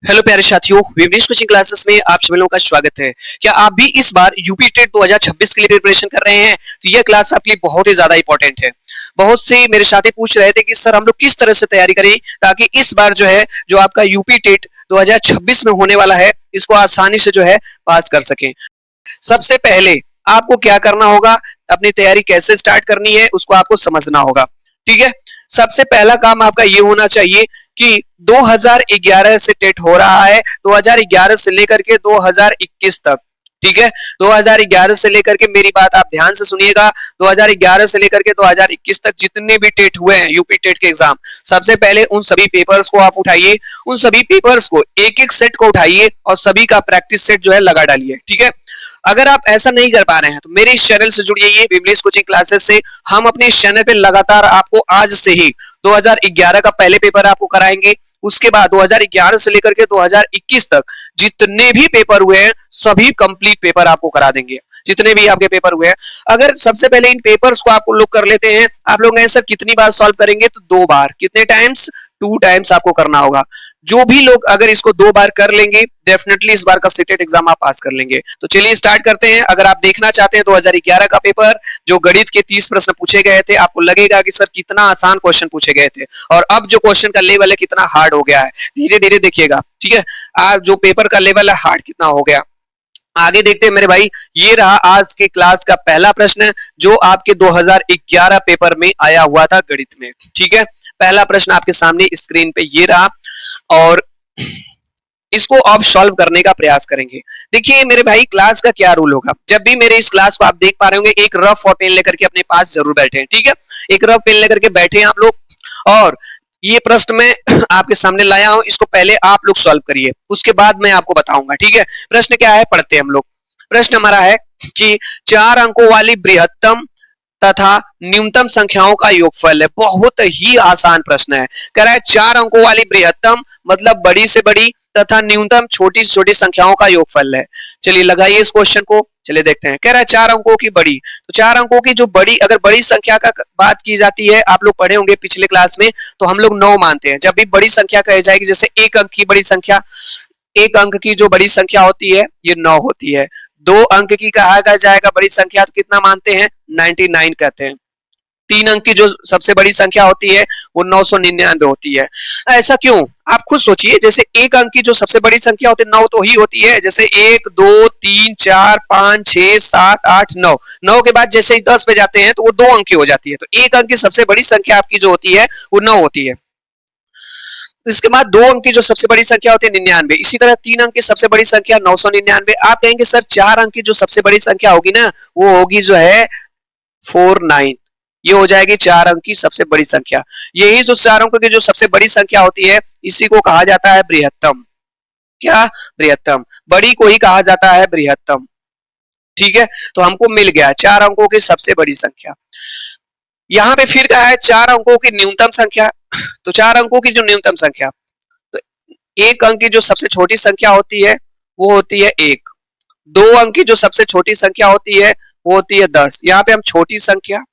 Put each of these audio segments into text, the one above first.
Hello प्यारे साथियों, Vimlesh coaching classes में आप सभी लोगों का स्वागत है। क्या आप भी इस बार यूपी टेट 2026 के लिए प्रिपरेशन कर रहे हैं? तो यह क्लास आपके लिए बहुत ही ज्यादा इंपॉर्टेंट है। बहुत से मेरे साथी पूछ रहे थे कि सर हम लोग किस तरह से तैयारी करें ताकि इस बार जो है जो आपका यूपी टेट 2026 में होने वाला है इसको आसानी से जो है पास कर सकें। सबसे पहले आपको क्या करना होगा, अपनी तैयारी कैसे स्टार्ट करनी है उसको आपको समझना होगा। ठीक है, सबसे पहला काम आपका ये होना चाहिए कि 2011 से टेट हो रहा है, 2011 से लेकर के 2021 तक। ठीक है, 2011 से लेकर के, मेरी बात आप ध्यान से सुनिएगा, 2011 से लेकर के 2021 तक जितने भी टेट हुए हैं यूपी टेट के एग्जाम, सबसे पहले उन सभी पेपर्स को आप उठाइए, उन सभी पेपर्स को एक एक सेट को उठाइए और सभी का प्रैक्टिस सेट जो है लगा डालिए। ठीक है, अगर आप ऐसा नहीं कर पा रहे हैं तो मेरे इस चैनल से जुड़िए, विमलेश कोचिंग क्लासेस से। हम अपने इस चैनल पे लगातार आपको आज से ही 2011 का पहले पेपर आपको कराएंगे, उसके बाद 2011 से लेकर के 2021 तक जितने भी पेपर हुए हैं सभी कंप्लीट पेपर आपको करा देंगे, जितने भी आपके पेपर हुए हैं। अगर सबसे पहले इन पेपर्स को आप लोग कर लेते हैं, आप लोग सर कितनी बार सॉल्व करेंगे? तो 2 बार। कितने टाइम्स? 2 टाइम्स आपको करना होगा। जो भी लोग अगर इसको 2 बार कर लेंगे डेफिनेटली इस बार का सीटेट एग्जाम आप पास कर लेंगे। तो चलिए स्टार्ट करते हैं। अगर आप देखना चाहते हैं 2011 का पेपर, जो गणित के 30 प्रश्न पूछे गए थे, आपको लगेगा कि सर कितना आसान क्वेश्चन पूछे गए थे और अब जो क्वेश्चन का लेवल है कितना हार्ड हो गया है। धीरे धीरे देखिएगा। ठीक है, आज जो पेपर का लेवल है हार्ड कितना हो गया। आगे देखते हैं मेरे भाई। ये रहा आज के क्लास का पहला प्रश्न जो आपके 2011 पेपर में आया हुआ था गणित में। ठीक है, पहला प्रश्न आपके सामने स्क्रीन पे ये रहा और इसको आप सॉल्व करने का प्रयास करेंगे। देखिए मेरे भाई, क्लास का क्या रूल होगा, जब भी मेरे इस क्लास को आप देख पा रहे होंगे एक रफ और पेन लेकर के अपने पास जरूर बैठे। ठीक है, एक रफ पेन लेकर के बैठे आप लोग और ये प्रश्न मैं आपके सामने लाया हूं, इसको पहले आप लोग सॉल्व करिए, उसके बाद मैं आपको बताऊंगा। ठीक है, प्रश्न क्या है पढ़ते हैं हम लोग। प्रश्न हमारा है कि 4 अंकों वाली बृहत्तम तथा न्यूनतम संख्याओं का योगफल है। बहुत ही आसान प्रश्न है। कह रहा है 4 अंकों वाली बृहत्तम मतलब बड़ी से बड़ी तथा न्यूनतम छोटी से छोटी संख्याओं का योगफल है। चलिए लगाइए इस क्वेश्चन को, चलिए देखते हैं। कह रहा है 4 अंकों की बड़ी, तो 4 अंकों की जो बड़ी, अगर बड़ी संख्या का बात की जाती है, आप लोग पढ़े होंगे पिछले क्लास में, तो हम लोग 9 मानते हैं। जब भी बड़ी संख्या कही जाएगी, जैसे 1 अंक की बड़ी संख्या, 1 अंक की जो बड़ी संख्या होती है ये 9 होती है। 2 अंक की कहा जाएगा बड़ी संख्या तो कितना मानते हैं? 99 कहते हैं। 3 अंक की जो सबसे बड़ी संख्या होती है वो 999 होती है। ऐसा क्यों? आप खुद सोचिए। जैसे 1 अंक की जो सबसे बड़ी संख्या होती है 9 तो ही होती है। जैसे 1 2 3 4 5 6 7 8 9, 9 के बाद जैसे 10 पे जाते हैं तो वो 2 अंक की हो जाती है। तो 1 अंक की सबसे बड़ी संख्या आपकी जो होती है वो 9 होती है। इसके बाद 2 अंक की जो सबसे बड़ी संख्या होती है 99। इसी तरह 3 अंक की सबसे बड़ी संख्या 999। आप कहेंगे सर 4 अंक की जो सबसे बड़ी संख्या होगी ना वो होगी जो है 49। ये हो जाएगी 4 अंक की सबसे बड़ी संख्या। यही जो 4 अंकों की जो सबसे बड़ी संख्या होती है इसी को कहा जाता है बृहत्तम। क्या? बृहत्तम। बड़ी को ही कहा जाता है बृहत्तम। ठीक है, तो हमको मिल गया 4 अंकों की सबसे बड़ी संख्या। यहां पे फिर कहा है 4 अंकों की न्यूनतम संख्या। तो 4 अंकों की जो न्यूनतम संख्या, तो 1 अंक की जो सबसे छोटी संख्या होती है वो होती है 1। 2 अंक की जो सबसे छोटी संख्या होती है वो होती है 10। यहाँ पे हम छोटी संख्या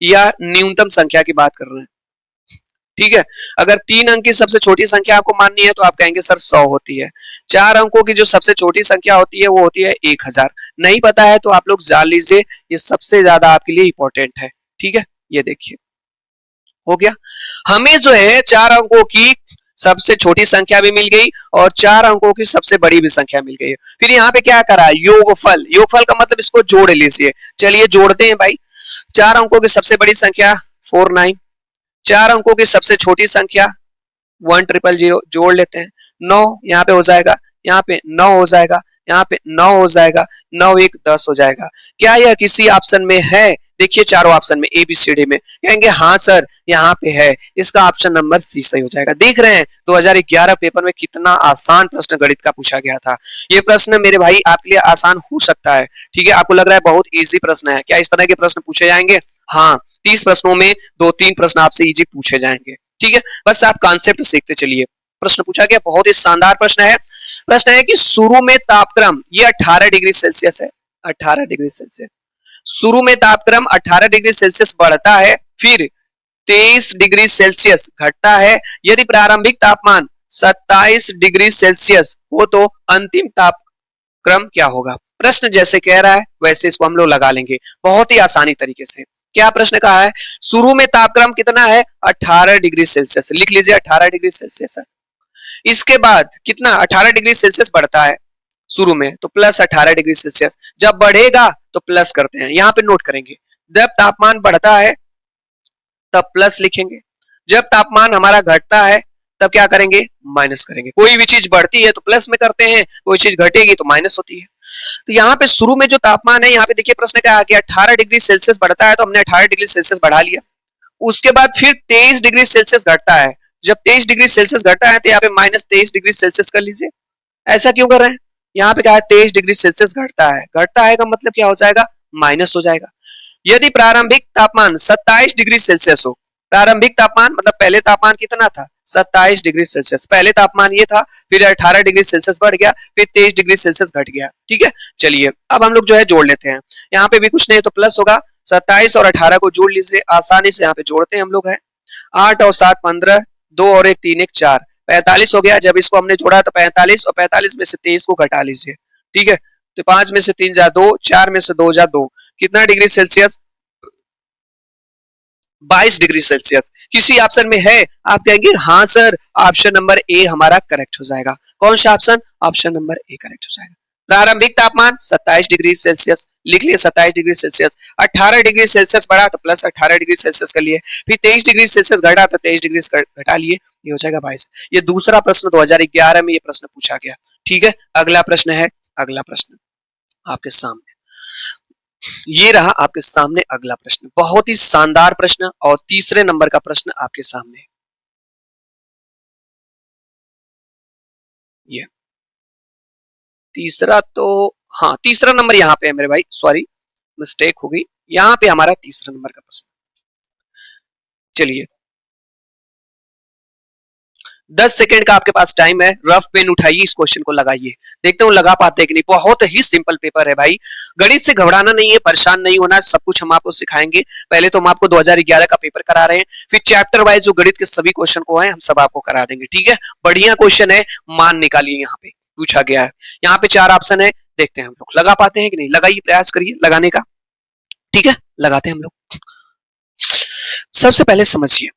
या न्यूनतम संख्या की बात कर रहे हैं। ठीक है, अगर 3 अंक की सबसे छोटी संख्या आपको माननी है तो आप कहेंगे सर 100 होती है। 4 अंकों की जो सबसे छोटी संख्या होती है वो होती है 1000। नहीं पता है तो आप लोग जान लीजिए, ये सबसे ज्यादा आपके लिए इंपॉर्टेंट है। ठीक है, ये देखिए हो गया। हमें जो है 4 अंकों की सबसे छोटी संख्या भी मिल गई और 4 अंकों की सबसे बड़ी भी संख्या मिल गई। फिर यहाँ पे क्या करा? योगफल। योगफल का मतलब इसको जोड़ लीजिए। चलिए जोड़ते हैं भाई। 4 अंकों की सबसे बड़ी संख्या 49, 4 अंकों की सबसे छोटी संख्या 1000, जोड़ लेते हैं। 9 यहाँ पे हो जाएगा, यहाँ पे 9 हो जाएगा, यहाँ पे 9 हो जाएगा, 9 1 10 हो जाएगा। क्या यह किसी ऑप्शन में है? देखिए चारों ऑप्शन में, ABCD में। कहेंगे हाँ सर यहाँ पे है, इसका ऑप्शन नंबर सी सही हो जाएगा। देख रहे हैं 2011 पेपर में कितना आसान प्रश्न गणित का पूछा गया था। ये प्रश्न मेरे भाई आपके लिए आसान हो सकता है। ठीक है, आपको लग रहा है बहुत इजी प्रश्न है, क्या इस तरह के प्रश्न पूछे जाएंगे? हाँ, 30 प्रश्नों में 2-3 प्रश्न आपसे इजी पूछे जाएंगे। ठीक है, बस आप कॉन्सेप्ट सीखते चलिए। प्रश्न पूछा गया, बहुत ही शानदार प्रश्न है। प्रश्न है कि शुरू में तापक्रम ये 18 डिग्री सेल्सियस है। 18 डिग्री सेल्सियस शुरू में तापक्रम 18 डिग्री सेल्सियस बढ़ता है, फिर 23 डिग्री सेल्सियस घटता है। यदि प्रारंभिक तापमान 27 डिग्री सेल्सियस हो तो अंतिम तापक्रम क्या होगा। प्रश्न जैसे कह रहा है वैसे इसको हम लोग लगा लेंगे बहुत ही आसानी तरीके से। क्या प्रश्न कहा है, शुरू में तापक्रम कितना है 18 डिग्री सेल्सियस, लिख लीजिए 18 डिग्री सेल्सियस है। इसके बाद कितना 18 डिग्री सेल्सियस बढ़ता है शुरू में, तो प्लस 18 डिग्री सेल्सियस, जब बढ़ेगा तो प्लस करते हैं, यहां पे नोट करेंगे। जब तापमान बढ़ता है तब प्लस लिखेंगे, जब तापमान हमारा घटता है तब क्या करेंगे, माइनस करेंगे। कोई भी चीज बढ़ती है तो प्लस में करते हैं, कोई चीज घटेगी तो माइनस होती है। तो यहाँ पे शुरू में जो तापमान है, यहाँ पे देखिए प्रश्न क्या है कि 18 डिग्री सेल्सियस बढ़ता है, तो हमने 18 डिग्री सेल्सियस बढ़ा लिया। उसके बाद फिर 23 डिग्री सेल्सियस घटता है, जब 23 डिग्री सेल्सियस घटता है तो यहाँ पे माइनस 23 डिग्री सेल्सियस कर लीजिए। ऐसा क्यों कर रहे हैं, यहाँ पे क्या है 23 डिग्री सेल्सियस घटता है, घटता है का मतलब क्या हो जाएगा, माइनस हो जाएगा। यदि प्रारंभिक तापमान 27 डिग्री सेल्सियस हो, प्रारंभिक तापमान मतलब पहले तापमान कितना था 27 डिग्री सेल्सियस, पहले तापमान ये था, फिर 18 डिग्री सेल्सियस बढ़ गया, फिर 23 डिग्री सेल्सियस घट गया। ठीक है, चलिए अब हम लोग जो है जोड़ लेते हैं। यहाँ पे भी कुछ नहीं तो प्लस होगा, 27 और 18 को जोड़ लीजिए, आसानी से यहाँ पे जोड़ते हैं हम लोग है। 8 और 7 15, 2 और 1 3 1 4, 45 हो गया। जब इसको हमने जोड़ा तो 45, और 45 में से 23 को घटा लीजिए। ठीक है, तो 5 में से 3 जा 2, 4 में से 2 जा 2, कितना डिग्री सेल्सियस, 22 डिग्री सेल्सियस। किसी ऑप्शन में है, आप कहेंगे हाँ सर ऑप्शन नंबर ए हमारा करेक्ट हो जाएगा। कौन सा option, option number A correct हो जाएगा। प्रारंभिक तापमान 27 डिग्री सेल्सियस, लिख लिए 27 डिग्री सेल्सियस, 18 डिग्री सेल्सियस बढ़ा तो प्लस 18 डिग्री सेल्सियस कर लिए, फिर 23 डिग्री सेल्सियस घटा तो 23 डिग्री घटा लिए, ये हो जाएगा 22। ये दूसरा प्रश्न 2011 में ये प्रश्न पूछा गया। ठीक है, अगला प्रश्न है, अगला प्रश्न आपके सामने, ये रहा आपके सामने अगला प्रश्न, बहुत ही शानदार प्रश्न और तीसरे नंबर का प्रश्न आपके सामने। ये तीसरा तो, हाँ तीसरा नंबर यहाँ पे है मेरे भाई, सॉरी मिस्टेक हो गई, यहाँ पे हमारा तीसरा नंबर का प्रश्न। चलिए 10 सेकंड का आपके पास टाइम है, रफ पेन उठाइए, इस क्वेश्चन को लगाइए, देखते हो लगा पाते हैं कि नहीं। बहुत ही सिंपल पेपर है भाई, गणित से घबराना नहीं है, परेशान नहीं होना, सब कुछ हम आपको सिखाएंगे। पहले तो हम आपको 2011 का पेपर करा रहे हैं, फिर चैप्टर वाइज जो गणित के सभी क्वेश्चन को है हम सब आपको करा देंगे। ठीक है, बढ़िया क्वेश्चन है, मान निकालिए, यहाँ पे पूछा गया है। यहाँ पे 4 ऑप्शन है, देखते हैं हम लोग लगा पाते हैं कि नहीं, लगाइए, प्रयास करिए लगाने का। ठीक है, लगाते हैं हम लोग। सबसे पहले समझिए,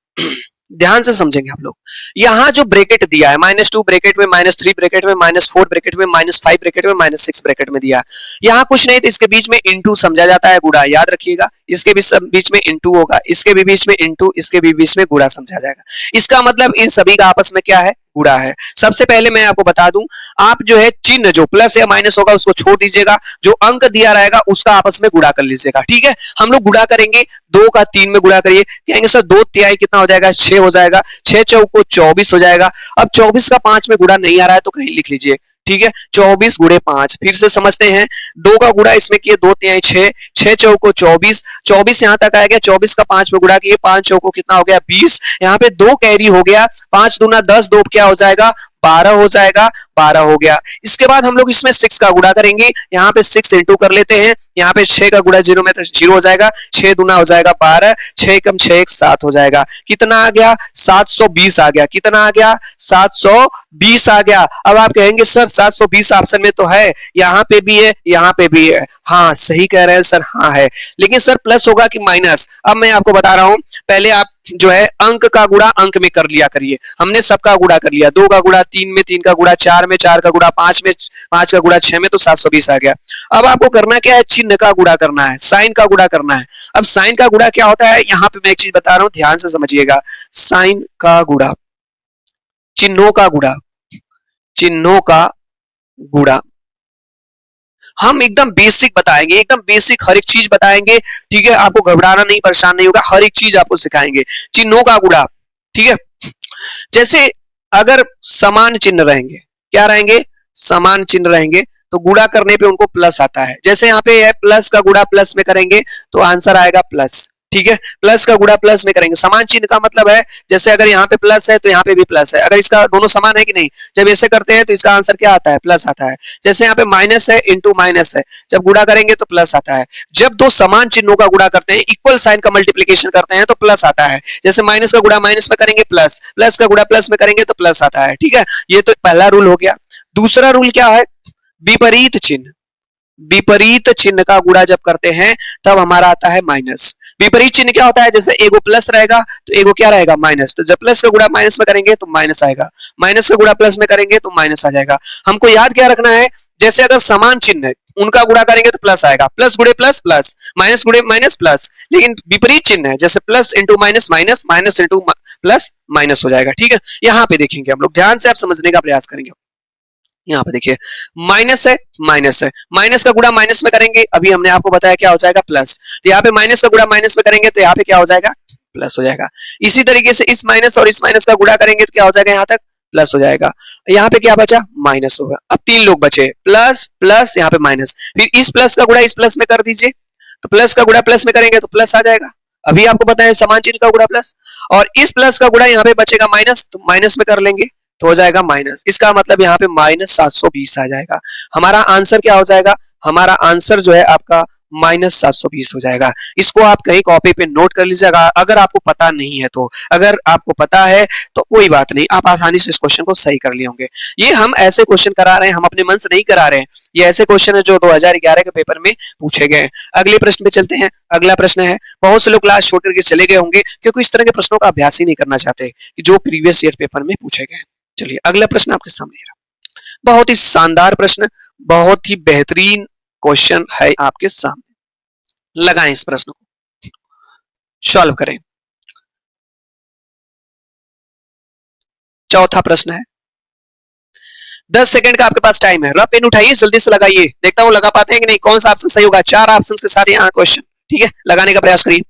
ध्यान से समझेंगे हम लोग। यहां जो ब्रैकेट दिया है -2 ब्रैकेट में, -3 ब्रैकेट में, -4 ब्रैकेट में, -5 ब्रैकेट में, -6 ब्रैकेट में दिया, यहां कुछ नहीं तो इसके बीच में इनटू समझा जाता है, गुणा, याद रखिएगा। इसके भी बीच में इनटू होगा, इसके भी बीच में इनटू, इसके भी बीच में गुणा समझा जाएगा। इसका मतलब इन सभी का आपस में क्या है, गुणा है। सबसे पहले मैं आपको बता दूं, आप जो है चिन्ह जो प्लस या माइनस होगा उसको छोड़ दीजिएगा, जो अंक दिया रहेगा उसका आपस में गुणा कर लीजिएगा। ठीक है, हम लोग गुणा करेंगे, 2 का 3 में गुणा करिए, कहेंगे सर 2 तिहाई कितना हो जाएगा, 6 हो जाएगा, 6 चौको 24 हो जाएगा। अब 24 का 5 में गुणा नहीं आ रहा है तो कहीं लिख लीजिए। ठीक है, 24 गुणे 5, फिर से समझते हैं, 2 का गुणा इसमें किए, 2 तिहाई 6, 6 चौको 24, 24 यहाँ तक आ गया, 24 का 5 में गुणा किए, 5 चौको कितना हो गया 20, यहाँ पे 2 कैरी हो गया, 5 दूना 10, 2 क्या हो जाएगा 12 हो जाएगा, 12 हो गया। इसके बाद हम लोग इसमें 6 का गुणा करेंगे, यहाँ पे 6 इंटू कर लेते हैं, यहाँ पे 6 का गुणा 0 में तो 0 हो जाएगा, 6 दूना हो जाएगा 12, 6 कम 6 1 7 हो जाएगा, कितना आ गया 720 आ गया, कितना आ गया 720 आ गया। अब आप कहेंगे सर 720 ऑप्शन में तो है, यहाँ पे भी है, यहाँ पे भी है, हाँ सही कह रहे हैं सर, हाँ है, लेकिन सर प्लस होगा कि माइनस, अब मैं आपको बता रहा हूं। पहले आप जो है अंक का गुणा अंक में कर लिया करिए, हमने सबका गुणा कर लिया, 2 का गुणा 3 में, 3 का गुणा 4 में, 4 का गुणा 5 में, 5 का गुणा 6 में, तो 720 आ गया। अब आपको करना क्या है, चिन्ह का गुणा करना है, साइन का गुणा करना है। अब साइन का गुणा क्या होता है, यहाँ पे मैं एक चीज बता रहा हूं, ध्यान से समझिएगा। साइन का गुणा, चिन्हों का गुणा, चिन्हों का गुणा हम एकदम बेसिक बताएंगे, एकदम बेसिक हर एक चीज बताएंगे। ठीक है, आपको घबराना नहीं, परेशान नहीं होगा, हर एक चीज आपको सिखाएंगे। चिन्हों का गुणा, ठीक है, जैसे अगर समान चिन्ह रहेंगे, क्या रहेंगे, समान चिन्ह रहेंगे, तो गुणा करने पे उनको प्लस आता है। जैसे यहाँ पे है प्लस का गुणा प्लस में करेंगे तो आंसर आएगा प्लस, ठीक है, प्लस का गुणा प्लस में करेंगे। समान चिन्ह का मतलब है जैसे अगर यहाँ पे प्लस है तो यहाँ पे भी प्लस है, अगर इसका दोनों समान है कि नहीं, जब ऐसे करते हैं तो इसका आंसर क्या आता है, प्लस आता है। जैसे यहाँ पे माइनस है इंटू माइनस है, जब गुणा करेंगे तो प्लस आता है। जब दो समान चिन्हों का गुणा करते हैं, इक्वल साइन का मल्टीप्लीकेशन करते हैं तो प्लस आता है। जैसे माइनस का गुणा माइनस में करेंगे प्लस, प्लस का गुणा प्लस में करेंगे तो प्लस आता है। ठीक है, ये तो पहला रूल हो गया। दूसरा रूल क्या है, विपरीत चिन्ह। विपरीत चिन्ह का गुणा जब करते हैं तब हमारा आता है माइनस। विपरीत चिन्ह क्या होता है, जैसे एगो प्लस रहेगा तो एगो क्या रहेगा, माइनस। तो जब प्लस का गुणा माइनस में करेंगे तो माइनस आएगा, माइनस का गुणा प्लस में करेंगे तो माइनस आ जाएगा। हमको याद क्या रखना है, जैसे अगर समान चिन्ह है उनका गुणा करेंगे तो प्लस आएगा, प्लस गुणे प्लस प्लस, माइनस गुणे माइनस प्लस। लेकिन विपरीत चिन्ह है जैसे plus into minus minus, minus into plus minus हो जाएगा। ठीक है, यहाँ पे देखेंगे हम लोग, ध्यान से आप समझने का प्रयास करेंगे। यहाँ पे देखिए माइनस है, माइनस है, माइनस का गुणा माइनस में करेंगे, अभी हमने आपको बताया क्या हो जाएगा, प्लस। तो यहाँ पे माइनस का गुणा माइनस में करेंगे तो यहाँ पे क्या हो जाएगा, प्लस हो जाएगा। इसी तरीके से इस माइनस और इस माइनस का गुणा करेंगे तो क्या हो जाएगा, यहाँ तक प्लस हो जाएगा। यहाँ पे क्या बचा, माइनस होगा। अब तीन लोग बचे, प्लस प्लस यहाँ पे माइनस, फिर इस प्लस का गुणा इस प्लस में कर दीजिए, तो प्लस का गुणा प्लस में करेंगे तो प्लस आ जाएगा। अभी आपको पता है समान चिन्ह का गुणा प्लस, और इस प्लस का गुणा यहाँ पे बचेगा माइनस, तो माइनस में कर लेंगे तो हो जाएगा माइनस। इसका मतलब यहाँ पे माइनस 720 आ जाएगा। हमारा आंसर क्या हो जाएगा, हमारा आंसर जो है आपका माइनस 720 हो जाएगा। इसको आप कहीं कॉपी पे नोट कर लीजिएगा अगर आपको पता नहीं है तो। अगर आपको पता है तो कोई बात नहीं, आप आसानी से इस क्वेश्चन को सही कर लिए होंगे। ये हम ऐसे क्वेश्चन करा रहे हैं, हम अपने मन से नहीं करा रहे हैं, ये ऐसे क्वेश्चन है जो 2011 के पेपर में पूछे गए। अगले प्रश्न पे चलते हैं। अगला प्रश्न है, बहुत से लोग क्लास छोड़ करके चले गए होंगे क्योंकि इस तरह के प्रश्नों का अभ्यास ही नहीं करना चाहते कि जो प्रीवियस ईयर पेपर में पूछे गए। चलिए अगला प्रश्न आपके सामने रहा, बहुत ही शानदार प्रश्न, बहुत ही बेहतरीन क्वेश्चन है आपके सामने। लगाएं इस प्रश्न को, सॉल्व करें। चौथा प्रश्न है, 10 सेकंड का आपके पास टाइम है। रफ पेन उठाइए, जल्दी से लगाइए, देखता हूं लगा पाते हैं कि नहीं, कौन सा ऑप्शन सही होगा। 4 ऑप्शन के साथ यहाँ क्वेश्चन, ठीक है, लगाने का प्रयास करिए।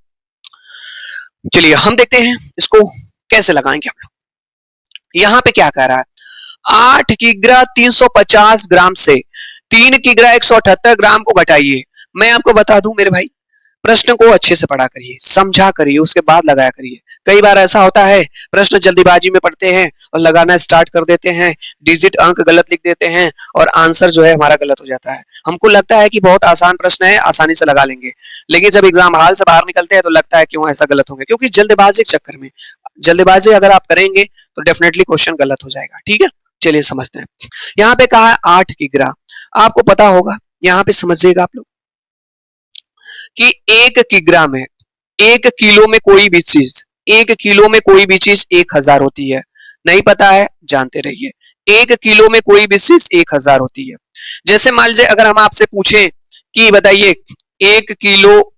चलिए हम देखते हैं इसको कैसे लगाएंगे हम लोग। यहाँ पे क्या कह रहा है, 8 किग्रा 350 ग्राम से 3 किग्रा 178 ग्राम को घटाइए। मैं आपको बता दूं मेरे भाई, प्रश्न को अच्छे से पढ़ा करिए, समझा करिए, उसके बाद लगाया करिए। कई बार ऐसा होता है प्रश्न जल्दीबाजी में पढ़ते हैं और लगाना स्टार्ट कर देते हैं, डिजिट अंक गलत लिख देते हैं और आंसर जो है हमारा गलत हो जाता है। हमको लगता है कि बहुत आसान प्रश्न है, आसानी से लगा लेंगे, लेकिन जब एग्जाम हॉल से बाहर निकलते हैं तो लगता है क्यों ऐसा गलत हो गया, क्योंकि जल्दबाजी के चक्कर में, जल्दबाजी अगर आप करेंगे तो डेफिनेटली क्वेश्चन गलत हो जाएगा। ठीक है, चलिए समझते हैं। यहाँ पे कहा है 8 किग्रा, आपको पता होगा, यहाँ पे समझिएगा आप लोग कि 1 किग्रा में, 1 किलो में कोई भी चीज, 1 किलो में कोई भी चीज 1000 होती है। नहीं पता है, जानते रहिए, 1 किलो में कोई भी चीज 1000 होती है। जैसे मान लीजिए अगर हम आपसे पूछें कि बताइए 1 किलो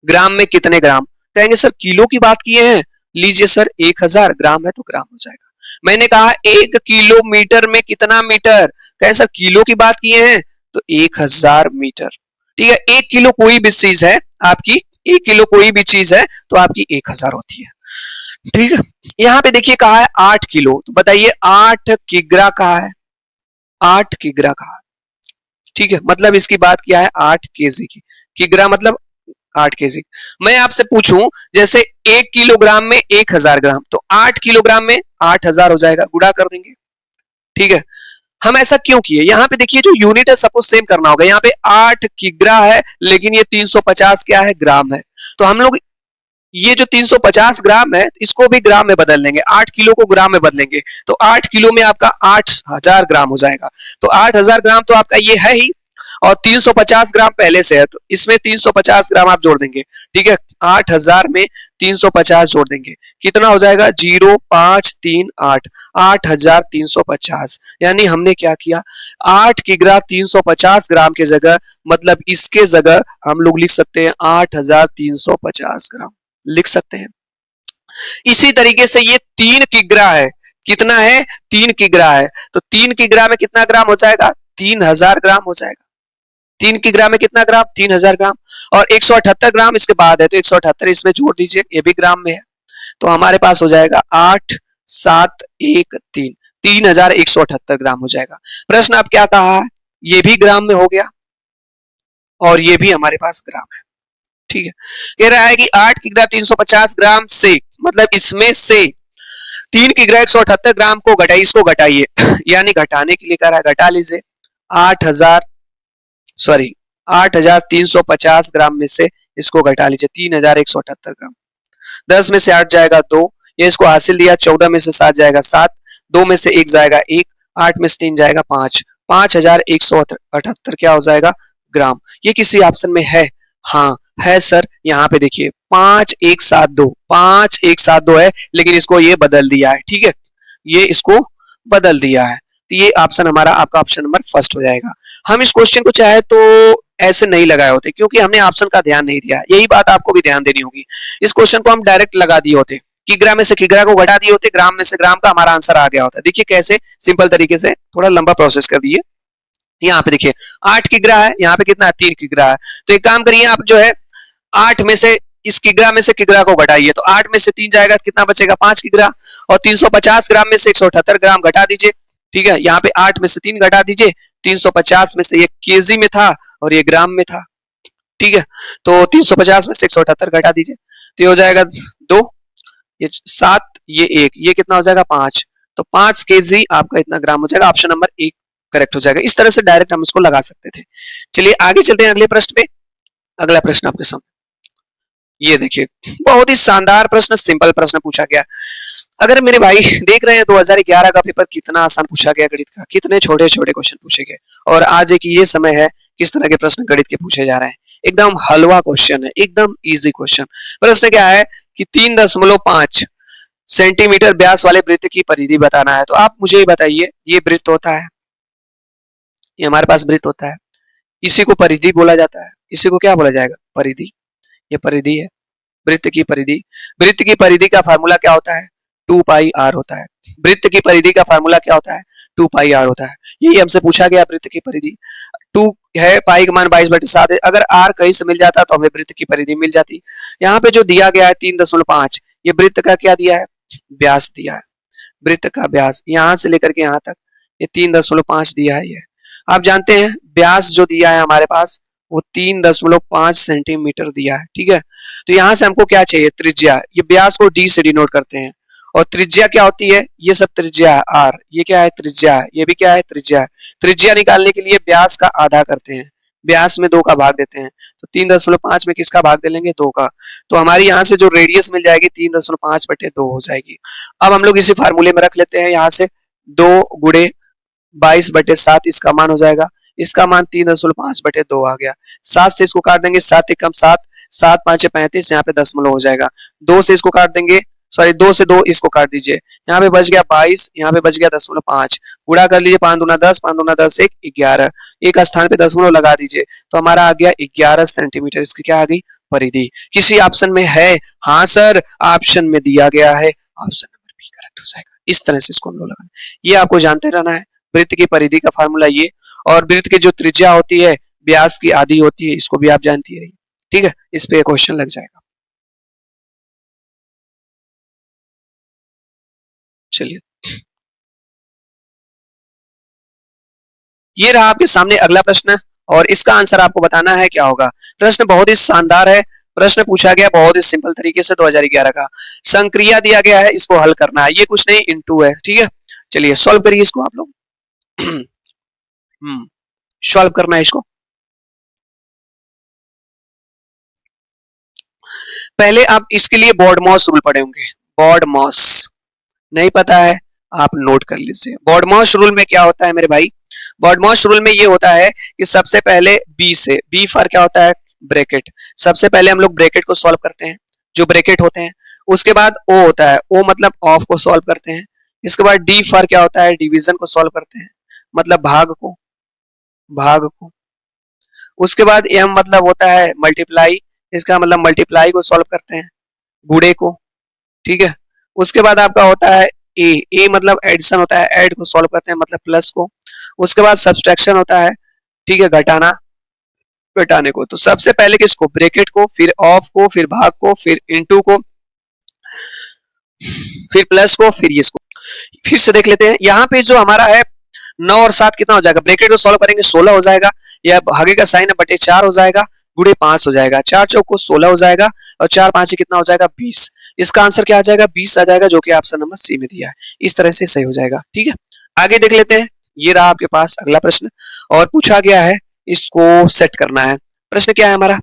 ग्राम में कितने ग्राम, कहेंगे सर किलो की बात किए हैं, लीजिए सर 1000, ग्राम है तो ग्राम हो जाएगा। मैंने कहा 1 किलोमीटर में कितना मीटर, कहें सर किलो की बात किए हैं तो 1000 मीटर। ठीक है, 1 किलो कोई भी चीज है आपकी, 1 किलो कोई भी चीज है तो आपकी 1000 होती है। ठीक है, यहाँ पे देखिए कहा है 8 किलो, तो बताइए 8 किग्रा कहा है, 8 किग्रा कहा है। ठीक है, मतलब इसकी बात किया है 8 केजी की, किग्रा मतलब 8 केजी। मैं आपसे पूछूं जैसे 1 किलोग्राम में 1000 ग्राम, तो 8 किलोग्राम में 8000 हो जाएगा, गुणा कर देंगे। ठीक है, हम ऐसा क्यों किए, यहाँ पे देखिए जो यूनिट है सपोज सेम करना होगा। यहाँ पे 8 किग्रा है लेकिन ये 350 क्या है, ग्राम है, तो हम लोग ये जो 350 ग्राम है इसको भी ग्राम में बदल लेंगे, 8 किलो को ग्राम में बदलेंगे तो 8 किलो में आपका 8000 ग्राम हो जाएगा। तो 8000 ग्राम तो आपका ये है ही, और 350 ग्राम पहले से है तो इसमें 350 ग्राम आप जोड़ देंगे। ठीक है, 8000 में 350 जोड़ देंगे, कितना हो जाएगा, 0538, 8350। यानी हमने क्या किया, 8 किग्रा 350 ग्राम के जगह, मतलब इसके जगह हम लोग लिख सकते हैं 8350 ग्राम लिख सकते हैं। इसी तरीके से ये 3 किग्रा है, कितना है, 3 किग्रा है, तो 3 किग्रा में कितना ग्राम हो जाएगा, 3000 ग्राम हो जाएगा। 3 किग्रा में कितना ग्राम, 3000 ग्राम, और 178 ग्राम इसके बाद है तो 178 इसमें जोड़ दीजिए, ये भी ग्राम में है, तो हमारे पास हो जाएगा 8713, 3178 ग्राम हो जाएगा। प्रश्न अब क्या कहा है, ये भी ग्राम में हो गया और ये भी हमारे पास ग्राम है। ठीक है। कह रहा है कि 8 किग्रा 350 ग्राम से, मतलब इसमें से 3 किग्रा 178 ग्राम को घटाइए, इसको घटाइए यानी घटाने के लिए कह रहा है घटा लीजिए 8,350 ग्राम में से इसको घटा लीजिए 3,178 ग्राम। 10 में से 8 जाएगा 2, ये इसको हासिल दिया। 14 में से 7 जाएगा 7, 2 में से 1 जाएगा 1, 8 में से 3 जाएगा 5, 5,178 क्या हो जाएगा ग्राम। ये किसी ऑप्शन में है? हाँ है सर, यहाँ पे देखिए 5172 है, लेकिन इसको ये बदल दिया है। ठीक है, ये इसको बदल दिया है, तो ये ऑप्शन हमारा आपका ऑप्शन नंबर फर्स्ट हो जाएगा। हम इस क्वेश्चन को चाहे तो ऐसे नहीं लगाए होते, क्योंकि हमने ऑप्शन का ध्यान नहीं दिया। यही बात आपको भी ध्यान देनी होगी। इस क्वेश्चन को हम डायरेक्ट लगा दिए होते, किग्रा में से किग्रा को घटा दिए होते, ग्राम में से ग्राम का हमारा आंसर आ गया होता। देखिए कैसे सिंपल तरीके से, थोड़ा लंबा प्रोसेस कर दिए। यहाँ पे देखिए 8 किग्रा है, यहाँ पे कितना 3 किग्रा है। तो एक काम करिए आप जो है 8 में से इस किग्रा में से किग्रा को घटाइए, तो 8 में से 3 जाएगा, कितना बचेगा 5 किग्रा, और 350 ग्राम में से 178 ग्राम घटा दीजिए। ठीक है, यहाँ पे 8 में से 3 घटा दीजिए, 350 में से ये केजी में था और ये ग्राम में था। ठीक है, तो 350 में से 178 घटा दीजिए, तो ये हो जाएगा 2, ये 7, ये 1, ये कितना हो जाएगा 5, तो 5 केजी आपका इतना ग्राम हो जाएगा। ऑप्शन नंबर 1 करेक्ट हो जाएगा। इस तरह से डायरेक्ट हम इसको लगा सकते थे। चलिए आगे चलते हैं अगले प्रश्न पे। अगला प्रश्न आपके सामने ये देखिए, बहुत ही शानदार प्रश्न, सिंपल प्रश्न पूछा गया। अगर मेरे भाई देख रहे हैं 2011 का पेपर कितना आसान पूछा गया गणित का, कितने छोटे छोटे क्वेश्चन पूछे गए, और आज एक ये समय है किस तरह के प्रश्न गणित के पूछे जा रहे हैं। एकदम हलवा क्वेश्चन है, एकदम इजी क्वेश्चन। प्रश्न क्या है कि 3.5 सेंटीमीटर व्यास वाले वृत्त की परिधि बताना है। तो आप मुझे बताइए, ये वृत्त होता है, ये हमारे पास वृत्त होता है, इसी को परिधि बोला जाता है। इसी को क्या बोला जाएगा? परिधि। ये परिधि है, वृत्त की परिधि। वृत्त की परिधि का फार्मूला क्या होता है? 2 पाई आर होता है। वृत्त की परिधि का फार्मूला क्या होता है? 2 पाई आर होता है। यही हमसे पूछा गया, वृत्त की परिधि 2 है, पाई का मान 22/7 है। अगर आर कहीं से मिल जाता तो हमें वृत्त की परिधि मिल जाती। यहाँ पे जो दिया गया है 3.5, ये वृत्त का क्या दिया है? व्यास दिया है। वृत्त का व्यास यहां से लेकर के यहाँ तक ये 3.5 दिया है। ये आप जानते हैं व्यास जो दिया है हमारे पास वो 3.5 सेंटीमीटर दिया है। ठीक है, तो यहां से हमको क्या चाहिए? त्रिज्या। ये व्यास को डी से डिनोट करते हैं, और त्रिज्या क्या होती है? ये सब त्रिज्या है आर, ये क्या है? त्रिज्या है, ये भी क्या है? त्रिज्या है। त्रिज्या निकालने के लिए व्यास का आधा करते हैं, व्यास में 2 का भाग देते हैं, तो 3.5 में किसका भाग दे लेंगे? 2 का। तो हमारी यहाँ से जो रेडियस मिल जाएगी 3.5/2 हो जाएगी। अब हम लोग इसी फार्मूले में रख लेते हैं, यहाँ से 2 गुणे 22/7 इसका मान हो जाएगा। इसका मान 3.5/2 आ गया। 7 से इसको काट देंगे, 7 एकम 7, 7 5 35, यहाँ पे दशमलव हो जाएगा। 2 से इसको काट देंगे, सॉरी 2 से 2 इसको काट दीजिए, यहाँ पे बच गया 22, यहाँ पे बच गया 0.5। गुणा कर लीजिए, 5 दूना 10, 5 दूना 10, 1 11, एक स्थान पे दशमलव लगा दीजिए, तो हमारा आ गया 11 सेंटीमीटर। इसकी क्या आ गई? परिधि। किसी ऑप्शन में है? हाँ सर, ऑप्शन में दिया गया है, ऑप्शन नंबर बी करेक्ट हो जाएगा। इस तरह से इसको हम लोग लगाना, ये आपको जानते रहना है। वृत्त की परिधि का फार्मूला ये, और वृत्त की जो त्रिज्या होती है व्यास की आधी होती है, इसको भी आप जानती रहिए। ठीक है, इस पे क्वेश्चन लग जाएगा। चलिए, ये रहा आपके सामने अगला प्रश्न, और इसका आंसर आपको बताना है क्या होगा। प्रश्न बहुत ही शानदार है। प्रश्न पूछा गया बहुत ही सिंपल तरीके से 2011 का। संक्रिया दिया गया है, इसको हल करना है। ये कुछ नहीं, इनटू है। ठीक है, चलिए सॉल्व करिए इसको आप लोग। सॉल्व करना है इसको। पहले आप इसके लिए बॉडमॉस रूल पढ़े होंगे। बॉडमॉस नहीं पता है, आप नोट कर लीजिए। बॉडमॉस रूल में क्या होता है मेरे भाई? बॉडमॉस रूल में ये होता है कि सबसे पहले बी से, बी फॉर क्या होता है? ब्रैकेट। सबसे पहले हम लोग ब्रैकेट को सॉल्व करते हैं, जो ब्रैकेट होते हैं। उसके बाद ओ होता है, ओ मतलब ऑफ को सॉल्व करते हैं। इसके बाद डी फॉर क्या होता है? डिवीजन को सॉल्व करते हैं, मतलब भाग को, भाग को। उसके बाद एम मतलब होता है मल्टीप्लाई, इसका मतलब मल्टीप्लाई को सॉल्व करते हैं, गुणे को। ठीक है, उसके बाद आपका होता है ए, ए मतलब एडिशन होता है, ऐड को सॉल्व करते हैं, मतलब प्लस को। उसके बाद सब्सट्रैक्शन होता है, ठीक है, घटाना, घटाने को। तो सबसे पहले किसको? ब्रैकेट को, फिर ऑफ को, फिर भाग को, फिर इनटू को, फिर प्लस को, फिर इसको। फिर से देख लेते हैं, यहाँ पे जो हमारा है 9 और 7 कितना हो जाएगा? ब्रैकेट को सॉल्व करेंगे 16 हो जाएगा, या भागे का साइन है बटे 4 हो जाएगा, गुणे 5 हो जाएगा, 4 चौको 16 हो जाएगा और 4 5 कितना हो जाएगा 20। इसका आंसर क्या आ जाएगा 20 आ जाएगा, जो कि ऑप्शन नंबर सी में दिया है। इस तरह से सही हो जाएगा। ठीक है, आगे देख लेते हैं। ये रहा आपके पास अगला प्रश्न और पूछा गया है, इसको सेट करना है। प्रश्न क्या है हमारा?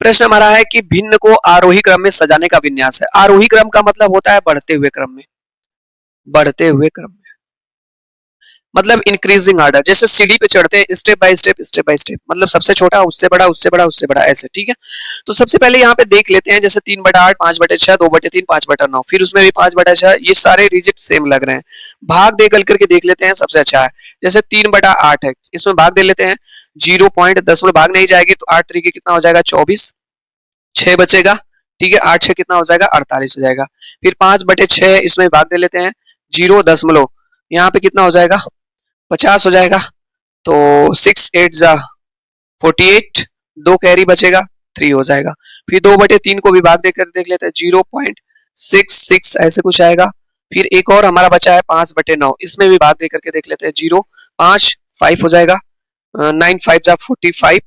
प्रश्न हमारा है कि भिन्न को आरोही क्रम में सजाने का विन्यास है। आरोही क्रम का मतलब होता है बढ़ते हुए क्रम में, बढ़ते हुए क्रम में मतलब इंक्रीजिंग ऑर्डर, जैसे सीढ़ी पे चढ़ते हैं स्टेप बाय स्टेप, मतलब सबसे छोटा उससे बड़ा उससे बड़ा उससे बड़ा ऐसे। ठीक है, तो सबसे पहले यहाँ पे देख लेते हैं, जैसे 3/8, 5/6, 2/3, 5/9, फिर उसमें भी 5/6, ये सारे डिजिट सेम लग रहे हैं। भाग दे करके देख लेते हैं, सबसे अच्छा है जैसे 3/8 है, इसमें भाग दे लेते हैं, 0.10 में भाग नहीं जाएगी तो 8 तरीके कितना हो जाएगा 24, 6 बचेगा। ठीक है, 8 6 कितना हो जाएगा 48 हो जाएगा। फिर 5/6 इसमें भाग दे लेते हैं, 0 यहाँ पे कितना हो जाएगा 50 हो जाएगा। तो 6 8 जा 48, 2 कैरी बचेगा 3 हो जाएगा। फिर 2/3 को भी भाग देकर देख लेते हैं, 0.66 ऐसे कुछ आएगा। फिर एक और हमारा बचा है 5/9, इसमें भी भाग देकर के देख लेते हैं, 0 5 5 हो जाएगा, 9 5 जा 45,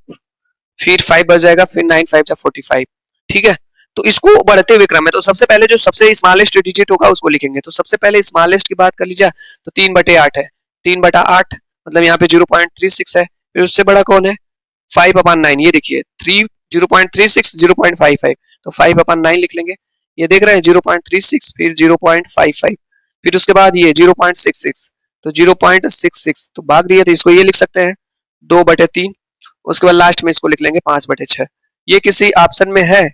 फिर 5 बच जाएगा, फिर 9 5 जा 45। ठीक है, तो इसको बढ़ते हुए क्रम है, तो सबसे पहले जो सबसे स्मॉलेस्ट डिजिट होगा उसको लिखेंगे। तो सबसे पहले स्मॉलेस्ट की बात कर लीजिए, तो 3/8 है, 3/8 मतलब यहाँ पे 0.36 है। फिर उससे बड़ा कौन है 5/9, ये देखिए 0.36 0.55, तो 5/9 लिख लेंगे। ये देख रहे हैं 0.36, फिर 0.55, फिर उसके बाद ये 0.66, तो 0.66 तो भाग दिया, तो इसको ये लिख सकते हैं 2/3। उसके बाद लास्ट में इसको लिख लेंगे 5/6। ये किसी ऑप्शन में है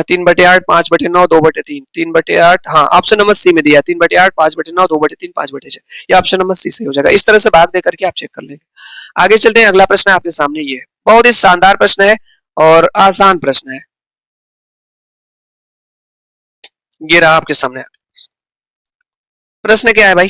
3/8, 5/9, 2/3, 3/8, हाँ ऑप्शन नंबर सी में दिया 3/8, 5/9, 2/3, 5/6, ये ऑप्शन नंबर सी से हो जाएगा। इस तरह से भाग दे करके आप चेक कर लेंगे। आगे चलते हैं, अगला प्रश्न है आपके सामने, ये बहुत ही शानदार प्रश्न है और आसान प्रश्न है। ये रहा आपके सामने प्रश्न, क्या है भाई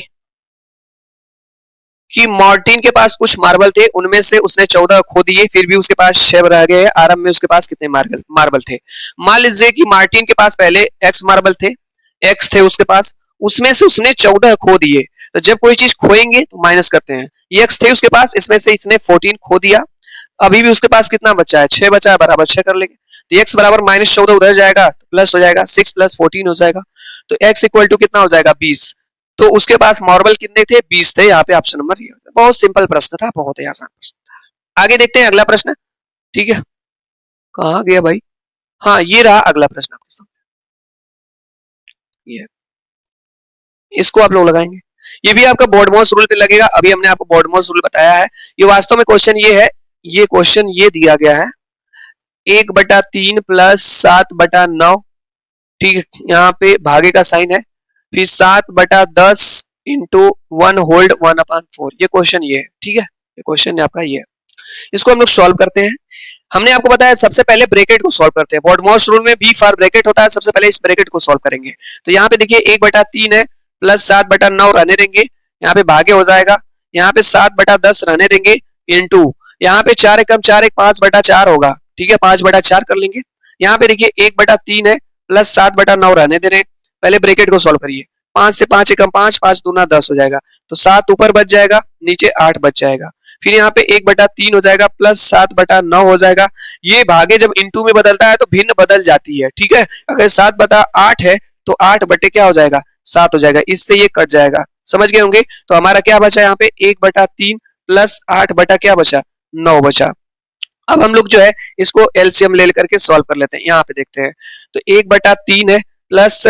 कि मार्टिन के पास कुछ मार्बल थे, उनमें से उसने 14 खो दिए, फिर भी उसके पास 6 रह गए। आरंभ में उसके पास कितने मार्बल थे? मान लीजिए कि मार्टिन के पास पहले x मार्बल थे, x थे उसके पास, उसमें से उसने 14 खो दिए। तो जब कोई चीज खोएंगे तो माइनस करते हैं, ये x थे उसके पास, इसमें से इसने 14 खो दिया, अभी भी उसके पास कितना बचा है 6 बचा है, बराबर 6 कर लेंगे। तो x बराबर -14 उधर जाएगा तो प्लस हो जाएगा, 6 + 14 हो जाएगा, तो x = कितना हो जाएगा 20। तो उसके पास मार्बल कितने थे 20 थे। यहाँ पे ऑप्शन नंबर ये। बहुत सिंपल प्रश्न था, बहुत ही आसान प्रश्न। आगे देखते हैं अगला प्रश्न। ठीक है, कहाँ गया भाई, हाँ ये रहा अगला प्रश्न आपके सामने, ये इसको आप लोग लगाएंगे। ये भी आपका बोर्डमॉस रूल पे लगेगा, अभी हमने आपको बोर्डमॉस रूल बताया है। ये वास्तव में क्वेश्चन ये है, ये क्वेश्चन ये दिया गया है 1/3 + 7/9। ठीक है, यहाँ पे भागे का साइन है, फिर 7/10 × 1 होल्ड 1/4, ये क्वेश्चन ये है। ठीक है, ये क्वेश्चन आपका ये है, इसको हम लोग सॉल्व करते हैं। हमने आपको बताया सबसे पहले ब्रैकेट को सॉल्व करते हैं, बोर्डमॉस रूल में बी फॉर ब्रैकेट होता है, सबसे पहले इस ब्रैकेट को सॉल्व करेंगे। तो यहाँ पे देखिए 1/3 है प्लस 7/9 रहने देंगे, यहाँ पे भागे हो जाएगा, यहाँ पे 7/10 रहने देंगे इनटू, यहाँ पे 4 एकम 4 एक 5/4 होगा। ठीक है, 5/4 कर लेंगे। यहाँ पे देखिए 1/3 है प्लस 7/9 रहने दे रहे हैं, पहले ब्रैकेट को सॉल्व करिए, 5 से 5 एकम 5, 5 दूना 10 हो जाएगा, तो 7 ऊपर बच जाएगा, नीचे 8 बच जाएगा। फिर यहाँ पे 1/3 हो जाएगा प्लस 7/9 हो जाएगा। ये भागे जब इनटू में बदलता है तो भिन्न बदल जाती है। ठीक है, अगर 7/8 है तो 8 बटे क्या हो जाएगा 7 हो जाएगा, इससे ये कट जाएगा, समझ गए होंगे। तो हमारा क्या बचा यहाँ पे 1/3 प्लस 8 बटा क्या बचा 9 बचा। अब हम लोग जो है इसको एलसीएम ले करके सॉल्व कर लेते हैं। यहाँ पे देखते हैं, तो 1/3 है प्लस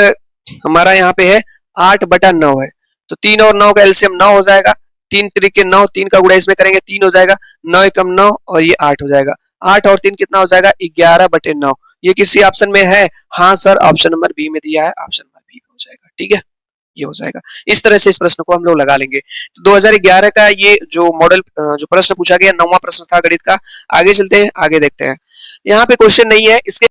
हमारा यहाँ पे है 8/9 है, तो 3 और 9 का एलसीएम 9 हो जाएगा, 3 3 9, 3 का गुणा इसमें करेंगे 3 हो जाएगा, 9 एकम 9 और ये 8 हो जाएगा, 8 और 3 कितना हो जाएगा 11/9। ये किसी ऑप्शन में है? हाँ सर, ऑप्शन नंबर बी में दिया है, ऑप्शन नंबर बी हो जाएगा। ठीक है, ये हो जाएगा। इस तरह से इस प्रश्न को हम लोग लगा लेंगे। तो 2011 का ये जो मॉडल जो प्रश्न पूछा गया 9वां प्रश्न था गणित का। आगे चलते हैं, आगे देखते हैं। यहाँ पे क्वेश्चन नहीं है, इसके